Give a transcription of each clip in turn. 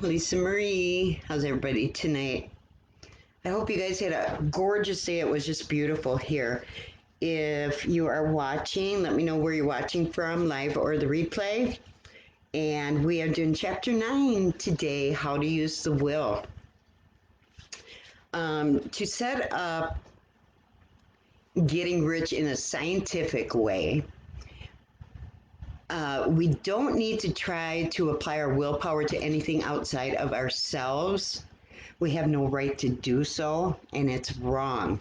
Lisa Marie. How's everybody tonight? I hope you guys had a gorgeous day. It was just beautiful here. If you are watching, let me know where you're watching from, live or the replay. And we are doing chapter 9 today, how to use the will. To set up getting rich in a scientific way, we don't need to try to apply our willpower to anything outside of ourselves. We have no right to do so, and it's wrong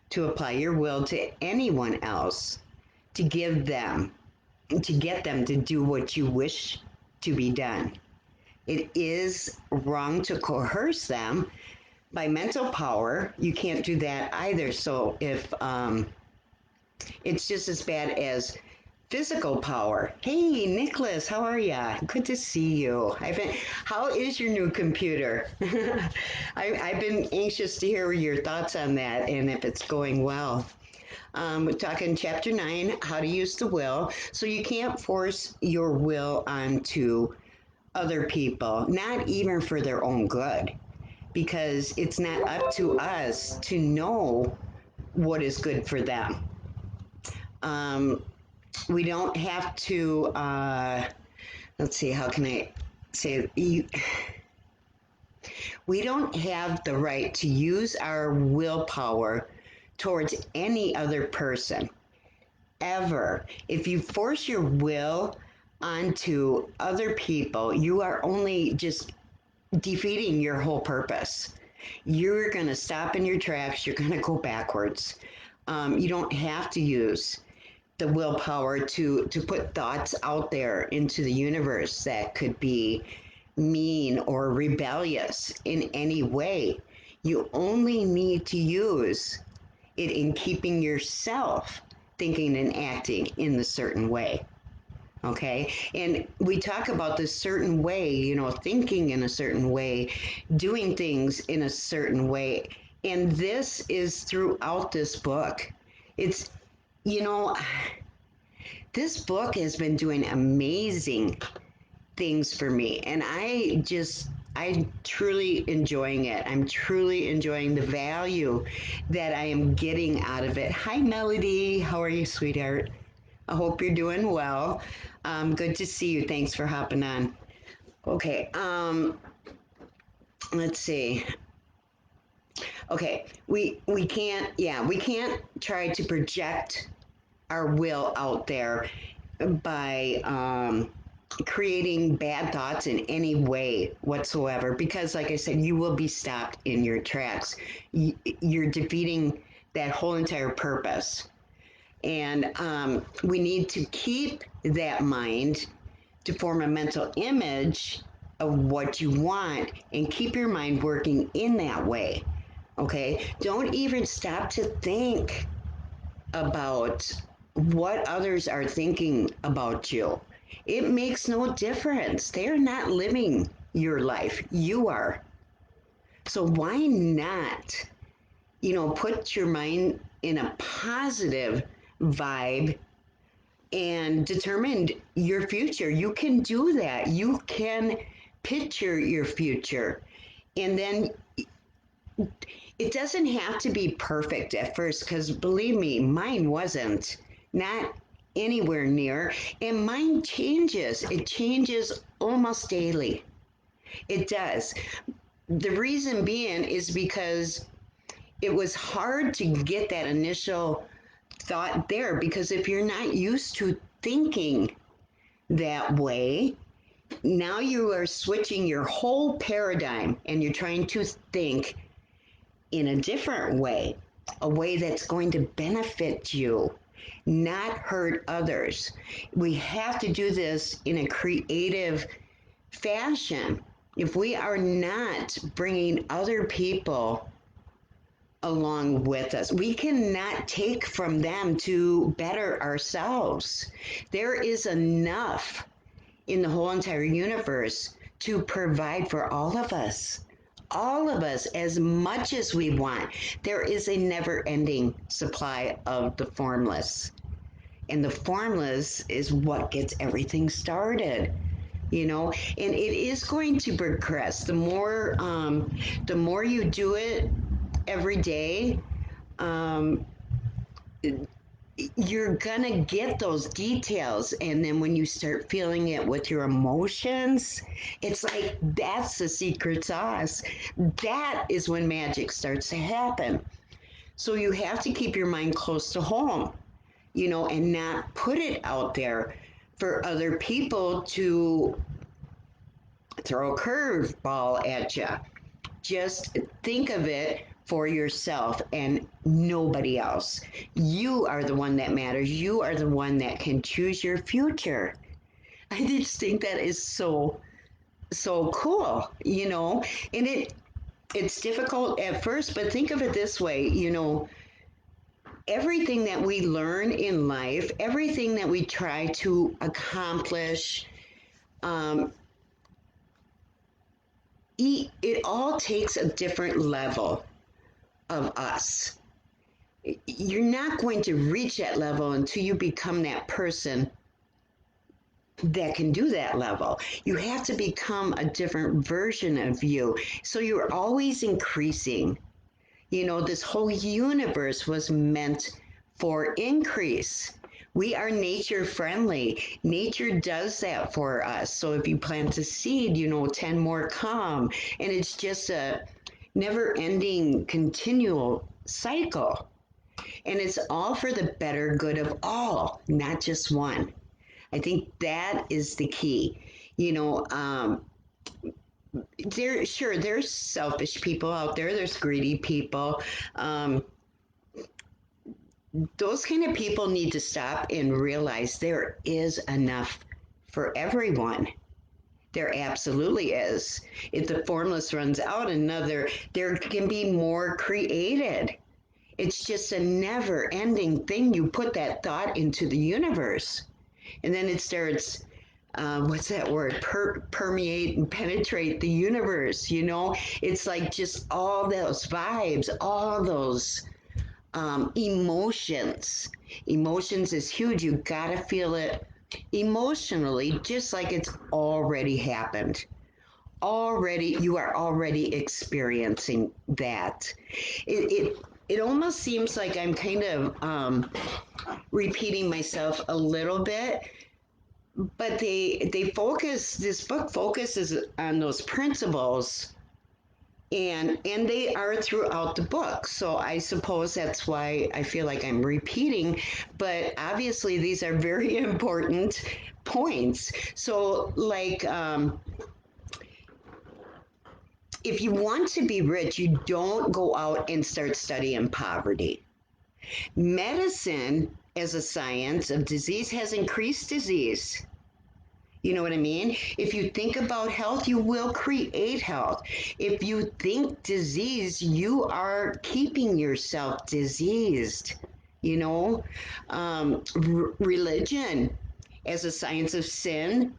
to apply your will to anyone else to get them to do what you wish to be done. It is wrong to coerce them by mental power. You can't do that either. So if it's just as bad as physical power. Hey, Nicholas, how are ya? Good to see you. How is your new computer? I've been anxious to hear your thoughts on that and if it's going well. We're talking chapter 9, how to use the will. So you can't force your will onto other people, not even for their own good, because it's not up to us to know what is good for them. We don't have to, let's see, how can I say it? We don't have the right to use our willpower towards any other person, ever. If you force your will onto other people, you are only just defeating your whole purpose. You're going to stop in your tracks. You're going to go backwards. You don't have to use the willpower to put thoughts out there into the universe that could be mean or rebellious in any way. You only need to use it in keeping yourself thinking and acting in the certain way. Okay. And we talk about this certain way, thinking in a certain way, doing things in a certain way. And this is throughout this book. It's, this book has been doing amazing things for me. And I'm truly enjoying it. I'm truly enjoying the value that I am getting out of it. Hi, Melody. How are you, sweetheart? I hope you're doing well. Good to see you. Thanks for hopping on. Okay. Let's see. Okay. We can't try to project our will out there by creating bad thoughts in any way whatsoever, because like I said, you will be stopped in your tracks. You're defeating that whole entire purpose. And we need to keep that mind to form a mental image of what you want and keep your mind working in that way. Okay? Don't even stop to think about what others are thinking about you. It makes no difference. They're not living your life. You are. So why not, put your mind in a positive vibe and determine your future? You can do that. You can picture your future. And then it doesn't have to be perfect at first, because believe me, mine wasn't. Not anywhere near. And mine changes. It changes almost daily. It does. The reason being is because it was hard to get that initial thought there, because if you're not used to thinking that way, now you are switching your whole paradigm and you're trying to think in a different way, a way that's going to benefit you, not hurt others. We have to do this in a creative fashion. If we are not bringing other people along with us, we cannot take from them to better ourselves. There is enough in the whole entire universe to provide for all of us. All of us, as much as we want. There is a never-ending supply of the formless. And the formless is what gets everything started. and it is going to progress. The more you do it every day, um, you're gonna get those details, and then when you start feeling it with your emotions, it's like that's the secret sauce. That is when magic starts to happen. So you have to keep your mind close to home, and not put it out there for other people to throw a curveball at you. Just think of it for yourself and nobody else. You are the one that matters. You are the one that can choose your future. I just think that is so cool, and it's difficult at first, but think of it this way, everything that we learn in life, everything that we try to accomplish, um, it all takes a different level of us. You're not going to reach that level until you become that person that can do that level. You have to become a different version of you. So you're always increasing. This whole universe was meant for increase. We are nature friendly. Nature does that for us. So if you plant a seed, 10 more come. And it's just a never ending continual cycle. And it's all for the better good of all, not just one. I think that is the key. There's selfish people out there. There's greedy people. Um, those kind of people need to stop and realize there is enough for everyone. There absolutely is. If the formless runs out, there can be more created. It's just a never ending thing. You put that thought into the universe, and then it starts, what's that word? Permeate and penetrate the universe, It's like just all those vibes, all those emotions. Emotions is huge. You got to feel it emotionally, just like it's already happened. You are already experiencing that. It almost seems like I'm kind of repeating myself a little bit, but this book focuses on those principles, and they are throughout the book. So I suppose that's why I feel like I'm repeating, but obviously these are very important points. So like, if you want to be rich, you don't go out and start studying poverty. Medicine as a science of disease has increased disease. You know what I mean? If you think about health, you will create health. If you think disease, you are keeping yourself diseased. You know, religion as a science of sin,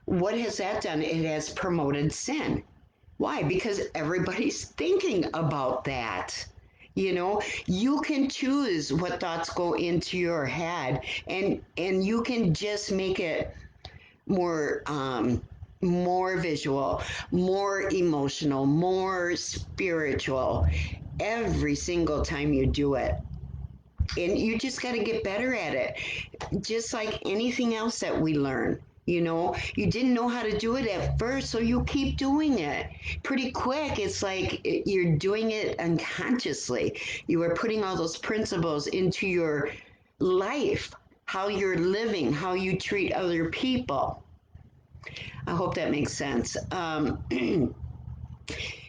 what has that done? It has promoted sin. Why? Because everybody's thinking about that. You can choose what thoughts go into your head, and you can just make it more visual, more emotional, more spiritual every single time you do it. And you just got to get better at it, just like anything else that we learn. You didn't know how to do it at first, so you keep doing it. Pretty quick, it's like you're doing it unconsciously. You are putting all those principles into your life, how you're living, how you treat other people. I hope that makes sense.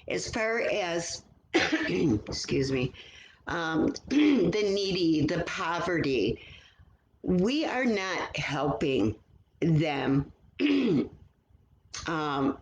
As far as, excuse me, the needy, the poverty, we are not helping them um,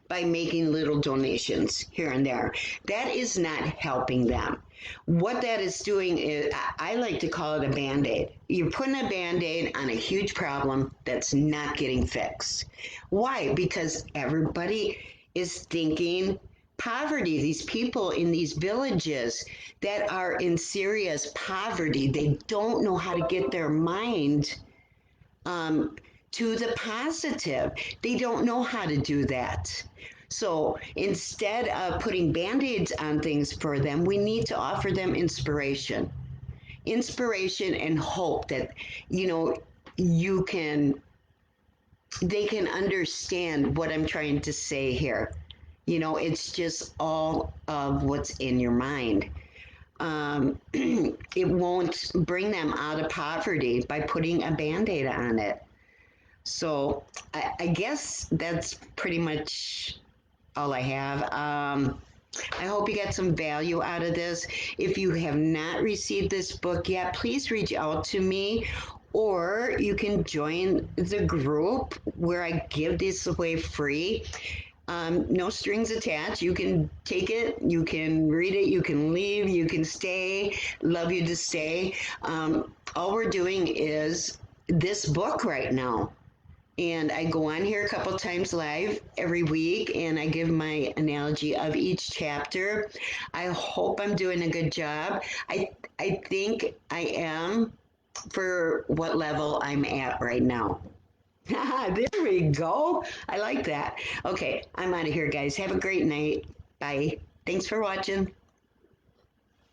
by making little donations here and there. That is not helping them. What that is doing is, I like to call it a band aid. You're putting a band aid on a huge problem that's not getting fixed. Why? Because everybody is thinking poverty. These people in these villages that are in serious poverty, they don't know how to get their mind um, to the positive. They don't know how to do that. So instead of putting band aids on things for them, we need to offer them inspiration and hope that, you know, you can, they can understand what I'm trying to say here. You know, it's just all of what's in your mind. It won't bring them out of poverty by putting a band aid on it. So I guess that's pretty much all I have. I hope you got some value out of this. If you have not received this book yet, please reach out to me, or you can join the group where I give this away free. No strings attached. You can take it, you can read it, you can leave, you can stay. Love you to stay. All we're doing is this book right now. And I go on here a couple times live every week and I give my analogy of each chapter. I hope I'm doing a good job. I think I am for what level I'm at right now. There we go. I like that. Okay, I'm out of here, guys. Have a great night. Bye. Thanks for watching.